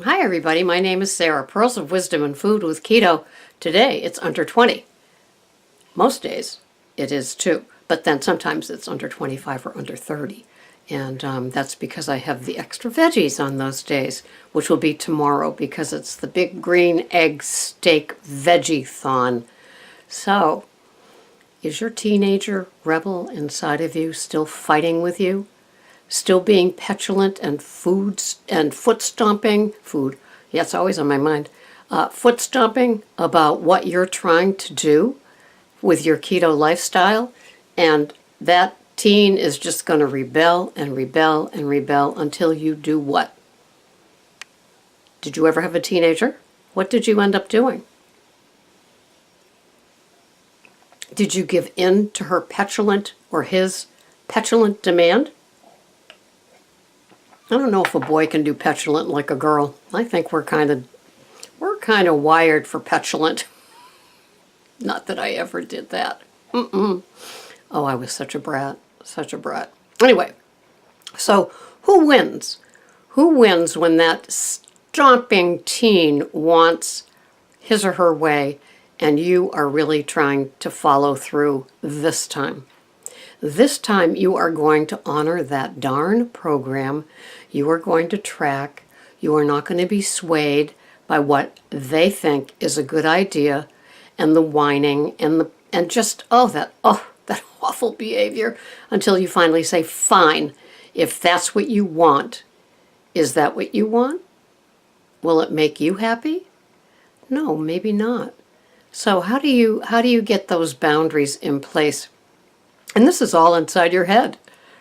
Hi everybody, my name is Sarah, Pearls of Wisdom and Food with Keto. Today it's under 20. Most days it is too, but then sometimes it's under 25 or under 30. And that's because I have the extra veggies on those days, which will be tomorrow because it's the big green egg steak veggie-thon. So, is your teenager rebel inside of you still fighting with you? Still being petulant and foot stomping, yeah, it's always on my mind, foot stomping about what you're trying to do with your keto lifestyle, and that teen is just going to rebel and rebel and rebel until you do what? Did you ever have a teenager? What did you end up doing? Did you give in to her petulant or his petulant demand? I don't know if a boy can do petulant like a girl. I think we're kind of wired for petulant. Not that I ever did that. Oh, I was such a brat, such a brat. Anyway, so who wins? Who wins when that stomping teen wants his or her way and you are really trying to follow through this time? This time you are going to honor that darn program. You are going to track. You are not going to be swayed by what they think is a good idea and the whining and that awful behavior until you finally say, fine, if that's what you want. Is that what you want? Will it make you happy? No, maybe not. So how do you get those boundaries in place? And this is all inside your head,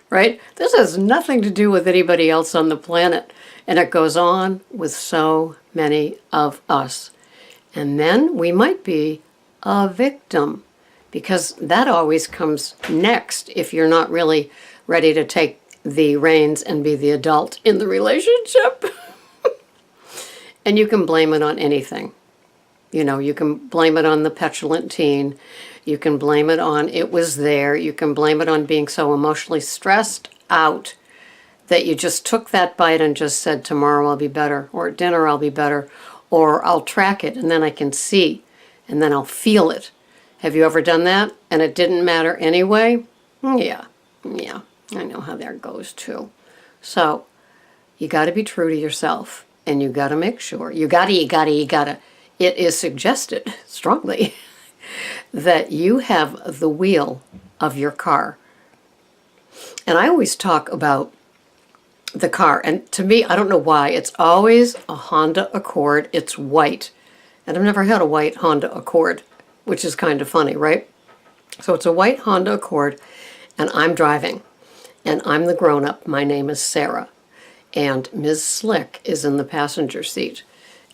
right? This has nothing to do with anybody else on the planet. And it goes on with so many of us. And then we might be a victim, because that always comes next if you're not really ready to take the reins and be the adult in the relationship. And you can blame it on anything. You know, you can blame it on the petulant teen. You can blame it on it was there. You can blame it on being so emotionally stressed out that you just took that bite and just said, tomorrow I'll be better, or at dinner I'll be better, or I'll track it and then I can see, and then I'll feel it. Have you ever done that? And it didn't matter anyway? Yeah, I know how that goes too. So you got to be true to yourself, and you got to make sure, you gotta, it is suggested strongly that you have the wheel of your car. And I always talk about the car, and to me, I don't know why, it's always a Honda Accord. It's white, and I've never had a white Honda Accord, which is kind of funny, right? So it's a white Honda Accord, and I'm driving, and I'm the grown-up. My name is Sarah, and Ms. Slick is in the passenger seat.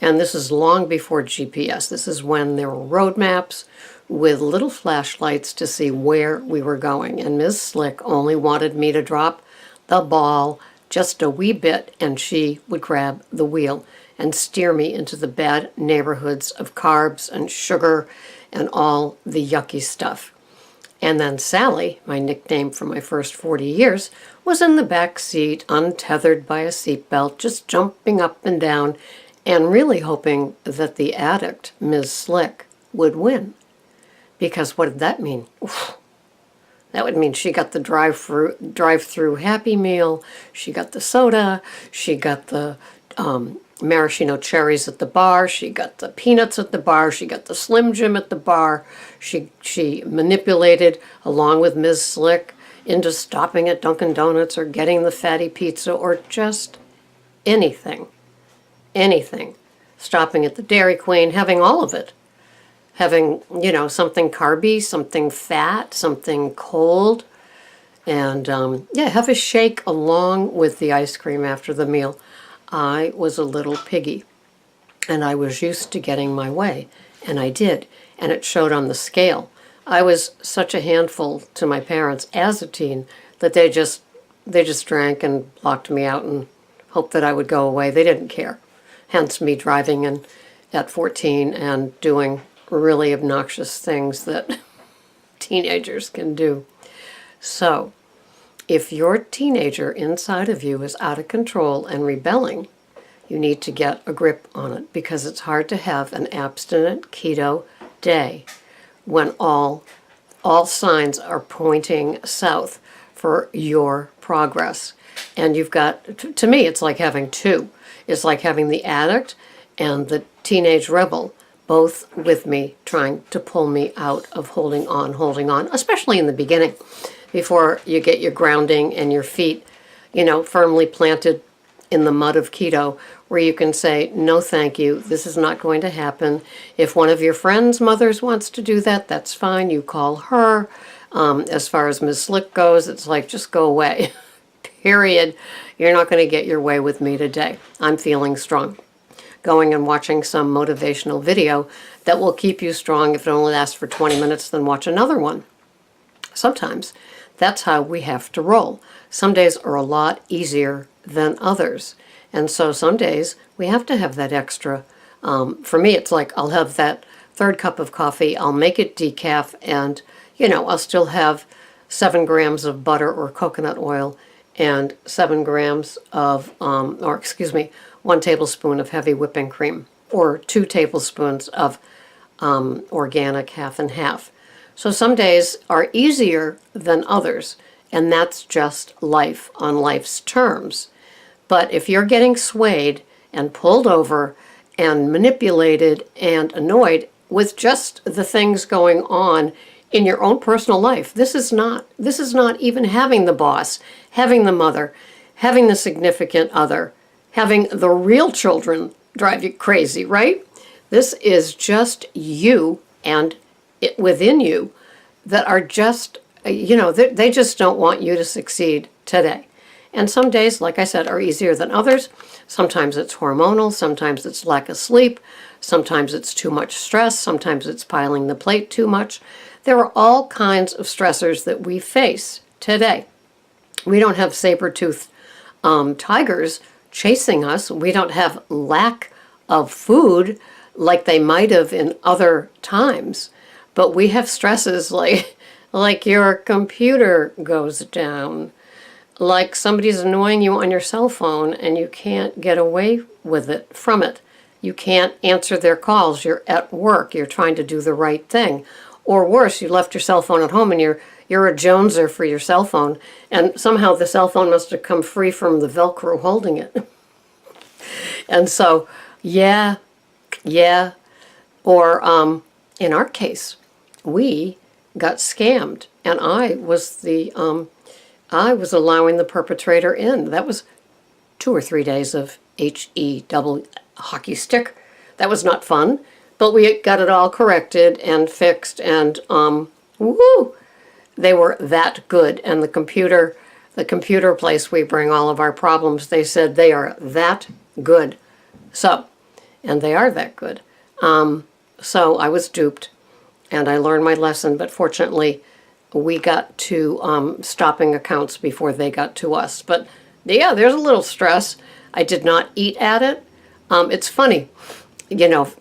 And this is long before GPS. This is when there were road maps with little flashlights to see where we were going. And Ms. Slick only wanted me to drop the ball just a wee bit, and she would grab the wheel and steer me into the bad neighborhoods of carbs and sugar and all the yucky stuff. And then Sally, my nickname for my first 40 years, was in the back seat, untethered by a seatbelt, just jumping up and down, and really hoping that the addict, Ms. Slick, would win. Because what did that mean? Oof. That would mean she got the drive-through Happy Meal, she got the soda, she got the maraschino cherries at the bar, she got the peanuts at the bar, she got the Slim Jim at the bar. She manipulated, along with Ms. Slick, into stopping at Dunkin' Donuts or getting the fatty pizza or just anything. Stopping at the Dairy Queen, having all of it. Having, something carby, something fat, something cold. And, have a shake along with the ice cream after the meal. I was a little piggy. And I was used to getting my way. And I did. And it showed on the scale. I was such a handful to my parents as a teen that they just drank and locked me out and hoped that I would go away. They didn't care. Hence me driving at 14 and doing really obnoxious things that teenagers can do. So, if your teenager inside of you is out of control and rebelling, You need to get a grip on it, because it's hard to have an abstinent keto day when all signs are pointing south for your progress. And you've got, to me, it's like having two. It's like having the addict and the teenage rebel both with me, trying to pull me out of holding on, especially in the beginning, before you get your grounding and your feet, firmly planted in the mud of keto, where you can say, no, thank you, this is not going to happen. If one of your friends' mothers wants to do that, that's fine. You call her. As far as Ms. Slick goes, it's like, just go away. Period. You're not going to get your way with me today. I'm feeling strong. Going and watching some motivational video that will keep you strong. If it only lasts for 20 minutes, then watch another one. Sometimes that's how we have to roll. Some days are a lot easier than others. And so some days we have to have that extra. For me, it's like I'll have that third cup of coffee. I'll make it decaf, and, I'll still have 7 grams of butter or coconut oil and 7 grams of, 1 tablespoon of heavy whipping cream, or 2 tablespoons of organic half and half. So some days are easier than others, and that's just life on life's terms. But if you're getting swayed and pulled over and manipulated and annoyed with just the things going on in your own personal life, this is not even having the boss, having the mother, having the significant other, having the real children drive you crazy, right? This is just you and it within you that are just, they just don't want you to succeed today. And some days, like I said, are easier than others. Sometimes it's hormonal, sometimes it's lack of sleep, sometimes it's too much stress, sometimes it's piling the plate too much. There are all kinds of stressors that we face today. We don't have saber-toothed tigers chasing us. We don't have lack of food like they might have in other times. But we have stresses like your computer goes down, like somebody's annoying you on your cell phone and you can't get away with it from it. You can't answer their calls. You're at work. You're trying to do the right thing. Or worse, you left your cell phone at home and you're a joneser for your cell phone, and somehow the cell phone must have come free from the Velcro holding it. And so, yeah. Or in our case, we got scammed, and I was allowing the perpetrator in. That was 2 or 3 days of HE hockey stick. That was not fun, but we got it all corrected and fixed, and woo! They were that good. And the computer place we bring all of our problems, they said they are that good. So, and they are that good. So I was duped, and I learned my lesson, but fortunately we got to stopping accounts before they got to us. But yeah, there's a little stress. I did not eat at it. It's funny,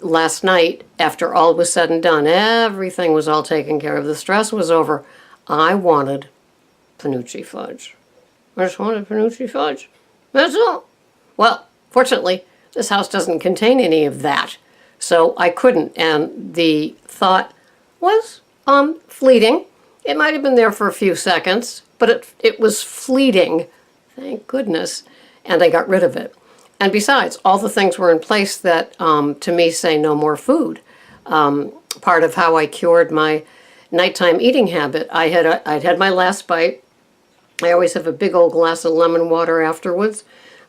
last night, after all was said and done, everything was all taken care of, the stress was over, I wanted Panucci fudge. I just wanted Panucci fudge. That's all. Well, fortunately, this house doesn't contain any of that, so I couldn't, and the thought was fleeting. It might have been there for a few seconds, but it was fleeting, thank goodness, and I got rid of it. And besides, all the things were in place that, to me, say no more food. Part of how I cured my nighttime eating habit. I'd had my last bite. I always have a big old glass of lemon water afterwards.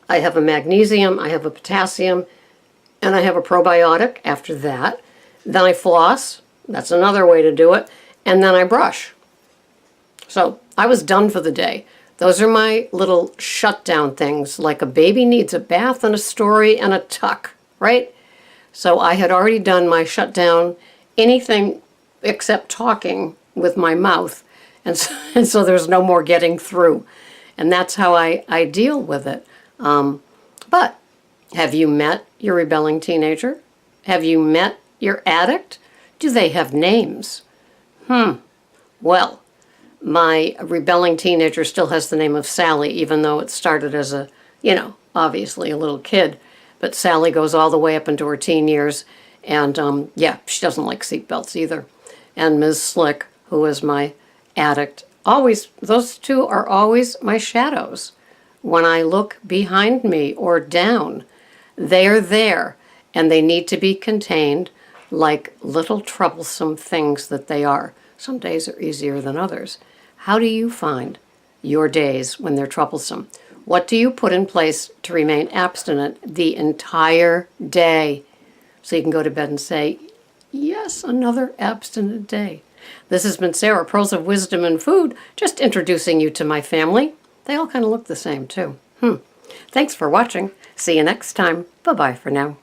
I have a magnesium, I have a potassium, and I have a probiotic after that. Then I floss. That's another way to do it. And then I brush. So I was done for the day. Those are my little shutdown things, like a baby needs a bath and a story and a tuck, right? So I had already done my shutdown, anything except talking with my mouth, and so there's no more getting through. And that's how I deal with it. But have you met your rebelling teenager? Have you met your addict? Do they have names? Well, my rebelling teenager still has the name of Sally, even though it started as obviously a little kid. But Sally goes all the way up into her teen years, and yeah, she doesn't like seatbelts either. And Ms. Slick, who is my addict, always, those two are always my shadows. When I look behind me or down, they're there, and they need to be contained like little troublesome things that they are. Some days are easier than others. How do you find your days when they're troublesome? What do you put in place to remain abstinent the entire day? So you can go to bed and say, yes, another abstinent day. This has been Sarah, Pearls of Wisdom and Food, just introducing you to my family. They all kind of look the same, too. Thanks for watching. See you next time. Bye-bye for now.